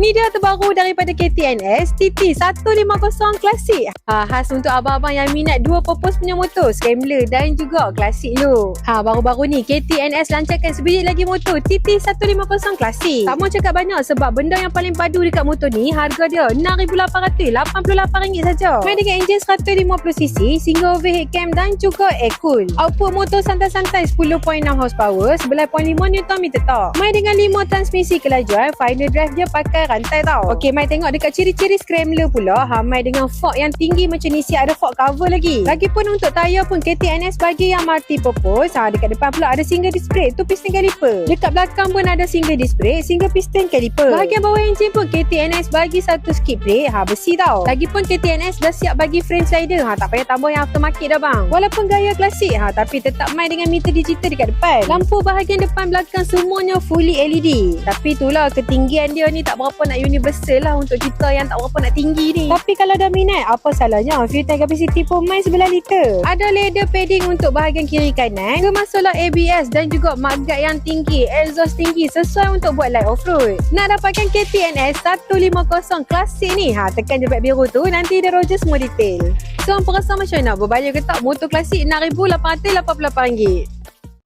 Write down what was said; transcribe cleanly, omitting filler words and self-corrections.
Ni dia terbaru daripada KTNS, TT150 Classic. Khas untuk abang-abang yang minat dua purpose punya motor, Scrambler dan juga Classic look. Baru-baru ni KTNS lancarkan sebiji lagi motor TT150 Classic. Tak mau cakap banyak sebab benda yang paling padu dekat motor ni, harga dia RM6,888 saja. Main dengan enjin 150cc, single overhead cam dan juga air cool. Output motor santai-santai 10.6 horsepower, 11.5 Nm tok. Main dengan 5 transmisi kelajuan, final drive dia pakai rantai tau. Okey, mai tengok dekat ciri-ciri Scrambler pula. Mai dengan fork yang tinggi macam ni, siap ada fork cover lagi. Lagipun untuk tayar pun KTNS bagi yang multi purpose. Dekat depan pula ada single disc brake, tu piston caliper. Dekat belakang pun ada single disc brake, single piston caliper. Bahagian bawah enjin pun KTNS bagi satu skid brake, besi tau. Lagipun KTNS dah siap bagi frame slider. Tak payah tambah yang aftermarket dah bang. Walaupun gaya klasik, tapi tetap main dengan meter digital dekat depan. Lampu bahagian depan belakang semuanya fully LED. Tapi itulah, ketinggian dia ni tak berapa nak universal lah untuk kita yang tak berapa nak tinggi ni. Tapi kalau dah minat, apa salahnya? Fuel tank capacity pun main 11 liter. Ada leather padding untuk bahagian kiri kanan, kemasalah ABS dan juga mudguard yang tinggi, exhaust tinggi sesuai untuk buat light off-road. Nak dapatkan KTNS 150 Classic ni, tekan je beg biru tu, nanti dia roger semua detail. So, perasa macam nak berbayar ke tak motor klasik RM6,888?